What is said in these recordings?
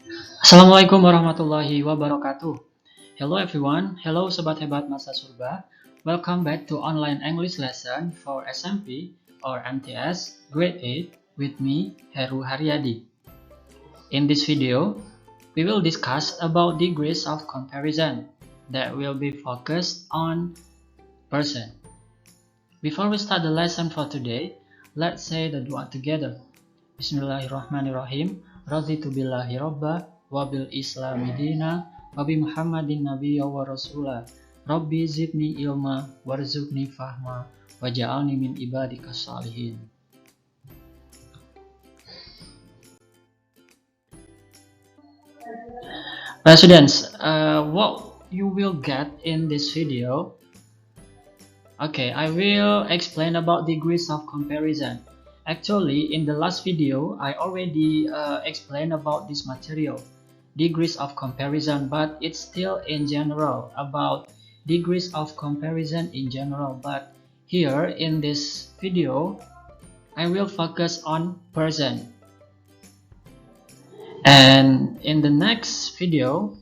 Assalamualaikum warahmatullahi wabarakatuh. Hello everyone. Hello Sobat Hebat Masa Surga. Welcome back to online English lesson for SMP or MTS Grade 8 with me, Heru Haryadi. In this video, we will discuss about degrees of comparison that will be focused on person. Before we start the lesson for today, let's say the dua together. Bismillahirrahmanirrahim. Raditu billahi robba wabil islami dina wabi muhammadin nabiyya wa rasula rabbi zidni ilma warzuqni fahma waj'alni min ibadika salihin. Well, students, what you will get in this video, okay, I will explain about degrees of comparison. Actually, in the last video, I already explained about this material, degrees of comparison, but it's still in general, about degrees of comparison in general. But here in this video, I will focus on person. And in the next video,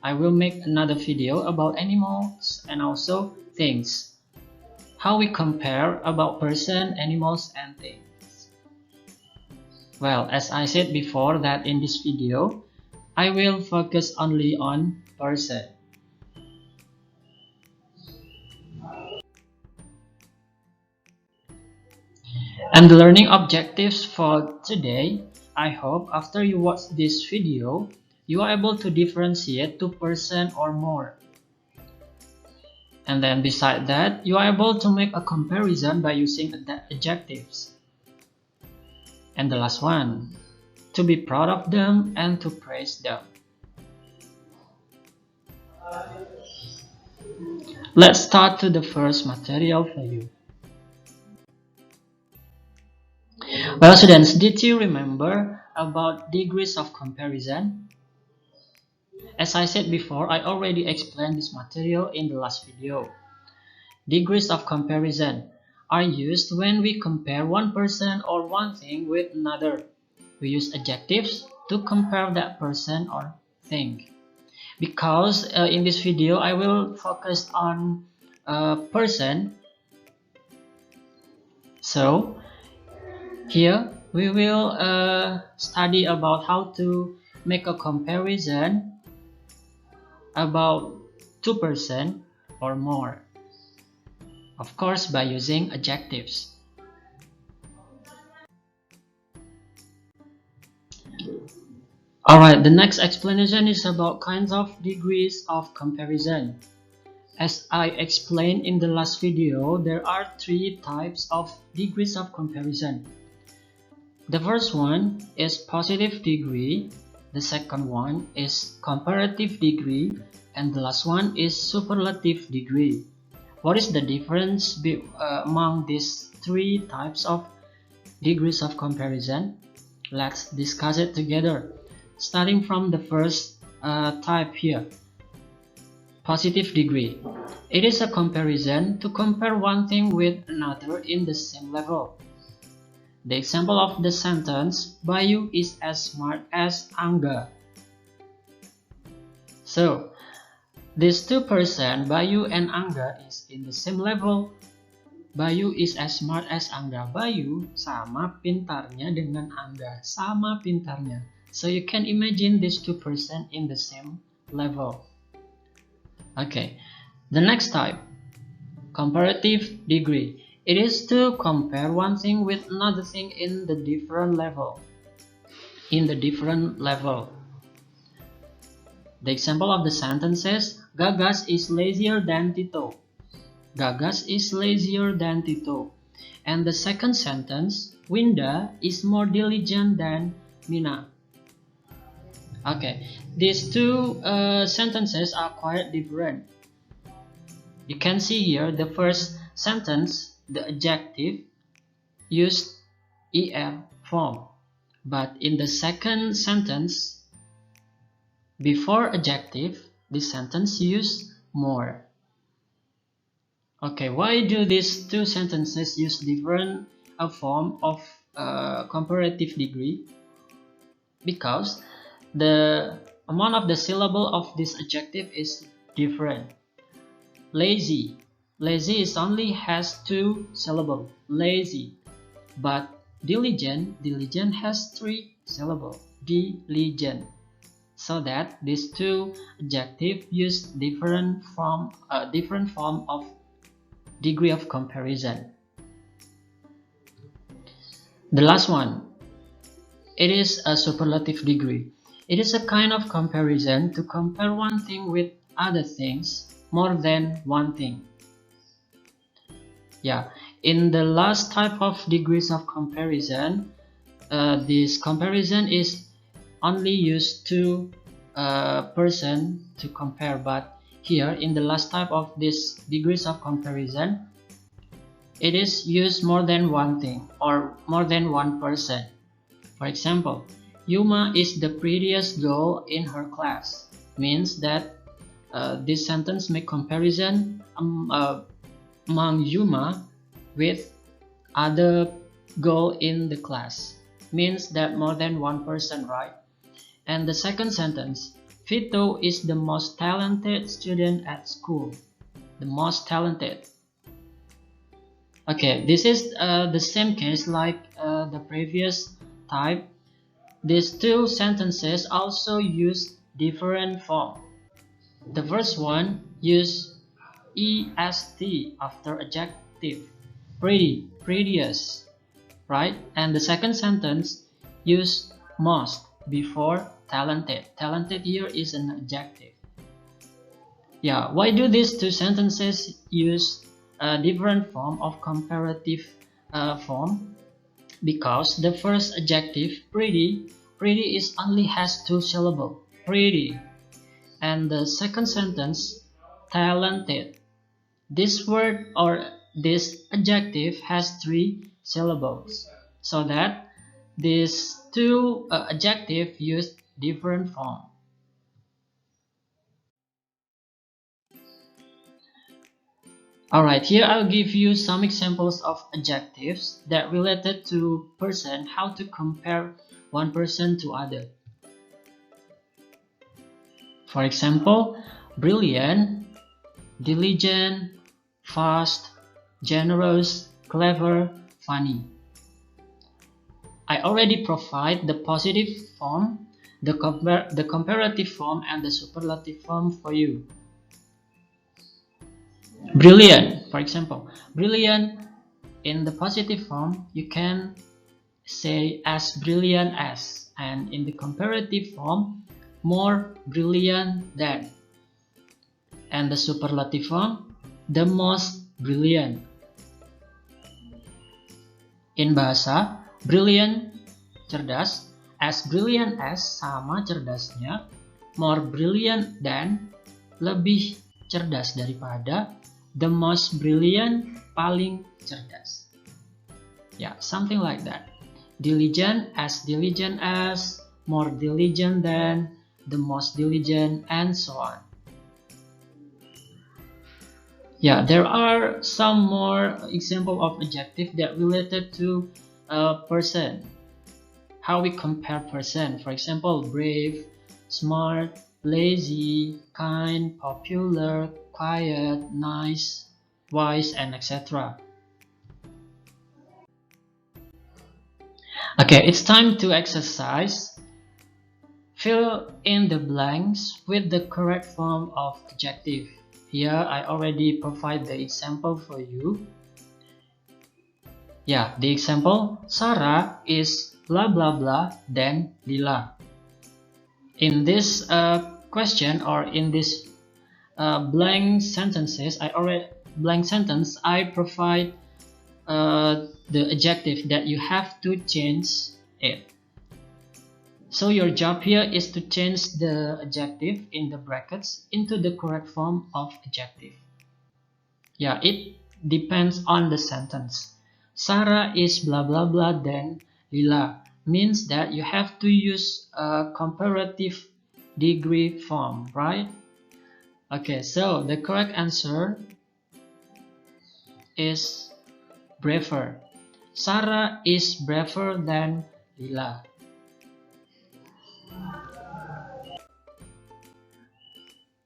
I will make another video about animals and also things. How we compare about person, animals, and things. Well, as I said before that in this video, I will focus only on person. And the learning objectives for today, I hope after you watch this video, you are able to differentiate two person or more. And then beside that, you are able to make a comparison by using adjectives. And the last one, to be proud of them and to praise them. Let's start to the first material for you. Well, students, did you remember about degrees of comparison? As I said before, I already explained this material in the last video. Degrees of comparison are used when we compare one person or one thing with another. We use adjectives to compare that person or thing. Because in this video, I will focus on person. So, here we will study about how to make a comparison about two person or more, of course by using adjectives. Alright, the next explanation is about kinds of degrees of comparison. As I explained in the last video, there are three types of degrees of comparison. The first one is positive degree. The second one is comparative degree, and the last one is superlative degree. What is the difference among these three types of degrees of comparison? Let's discuss it together. Starting from the first type here, positive degree. It is a comparison to compare one thing with another in the same level. The example of the sentence, Bayu is as smart as Angga. So, these two persons, Bayu and Angga, is in the same level. Bayu is as smart as Angga. Bayu sama pintarnya dengan Angga. Sama pintarnya. So you can imagine these two persons in the same level. Okay, the next type, comparative degree. It is to compare one thing with another thing in the different level. The example of the sentence says, Gagas is lazier than Tito. Gagas is lazier than Tito. And the second sentence, Winda is more diligent than Mina. Okay, these two sentences are quite different. You can see here the first sentence, the adjective used er form, but in the second sentence, before adjective, this sentence used more. Okay, why do these two sentences use different form of comparative degree? Because the amount of the syllable of this adjective is different. Lazy. Lazy is only has 2 syllables. Lazy. But diligent. Diligent has 3 syllables. Diligent. So that these two adjectives use different form of degree of comparison. The last one. It is a superlative degree. It is a kind of comparison to compare one thing with other things, more than one thing. Yeah, in the last type of degrees of comparison, this comparison is only used to person to compare, but here in the last type of this degrees of comparison, it is used more than one thing or more than one person. For example, Yuma is the prettiest girl in her class. Means that this sentence make comparison among Yuma with other girl in the class. Means that more than one person, right? And the second sentence, Vito is the most talented student at school. The most talented. Okay, this is the same case like the previous type. These two sentences also use different form. The first one use est after adjective, pretty, prettiest, right? And the second sentence use most before talented. Talented here is an adjective. Yeah, why do these two sentences use a different form of comparative form? Because the first adjective, pretty is only has 2 syllables, pretty. And the second sentence, talented. This word or this adjective has 3 syllables. So that these two adjectives use different form. Alright, here I'll give you some examples of adjectives that related to person, how to compare one person to other. For example, brilliant, diligent, fast, generous, clever, funny. I already provide the positive form, the comparative form, and the superlative form for you. Brilliant, for example, brilliant in the positive form, you can say as brilliant as, and in the comparative form, more brilliant than, and the superlative form, the most brilliant. In bahasa, brilliant, cerdas, as brilliant as, sama cerdasnya, more brilliant than, lebih cerdas daripada, the most brilliant, paling cerdas. Yeah, something like that. Diligent as, more diligent than, the most diligent, and so on. Yeah, there are some more example of adjective that related to a person. How we compare person. For example, brave, smart, lazy, kind, popular, quiet, nice, wise, and etc. Okay, it's time to exercise. Fill in the blanks with the correct form of adjective. Here I already provide the example for you. Yeah, the example, Sarah is blah blah blah than Lila. In this question or in this blank sentence, I provide the adjective that you have to change it. So your job here is to change the adjective in the brackets into the correct form of adjective. Yeah, it depends on the sentence. Sarah is blah blah blah than Lila means that you have to use a comparative degree form, right? Okay, so the correct answer is braver. Sarah is braver than Lila.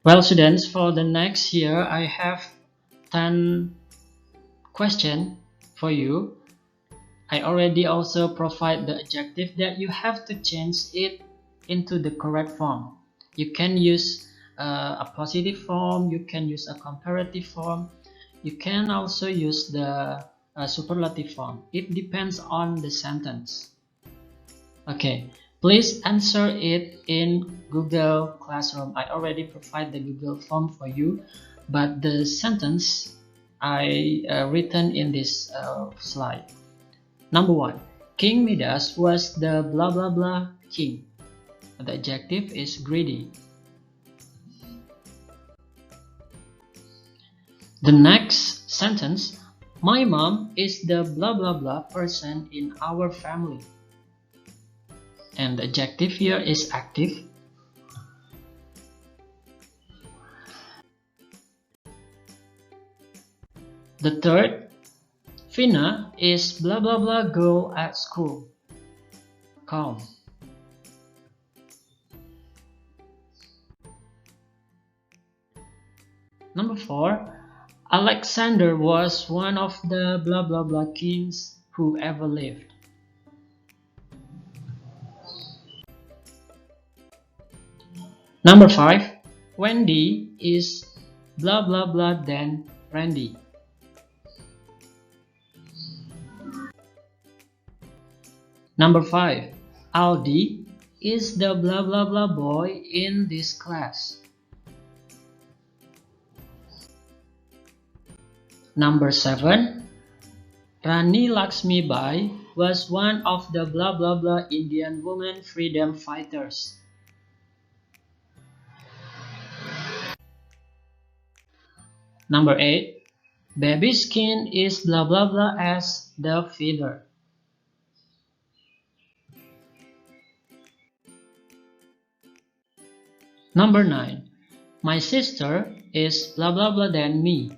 Well, students, for the next year, I have 10 questions for you. I already also provide the adjective that you have to change it into the correct form. You can use a positive form, you can use a comparative form, you can also use the superlative form. It depends on the sentence. Okay, please answer it in Google Classroom. I already provide the Google form for you, but the sentence I written in this slide. Number 1. King Midas was the blah blah blah king. The adjective is greedy. The next sentence, my mom is the blah blah blah person in our family. And the adjective here is active. The third, Fina is blah blah blah girl at school. Calm. Number 4, Alexander was one of the blah blah blah kings who ever lived. Number 5, Wendy is blah blah blah than Randy. Number 5, Aldi is the blah blah blah boy in this class. Number 7, Rani Lakshmibai was one of the blah blah blah Indian women freedom fighters. Number 8, baby skin is blah blah blah as the feather. Number 9, my sister is blah blah blah than me.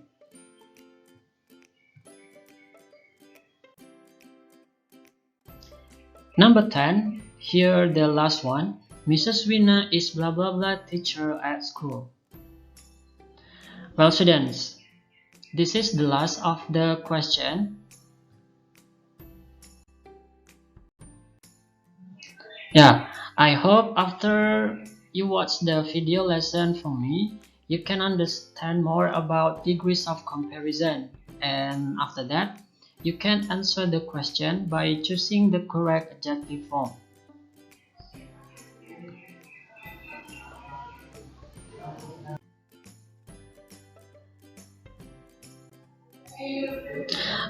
Number 10, here the last one, Mrs. Wina is blah blah blah teacher at school. Well, students, this is the last of the question. Yeah, I hope after you watch the video lesson from me, you can understand more about degrees of comparison. And after that, you can answer the question by choosing the correct adjective form.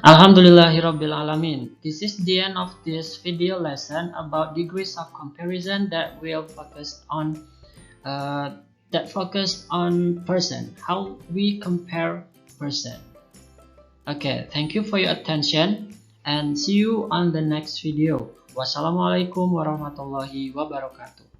Alhamdulillahirabbil alamin. This is the end of this video lesson about degrees of comparison that will focus on person, how we compare person. Okay, thank you for your attention and see you on the next video. Wassalamualaikum warahmatullahi wabarakatuh.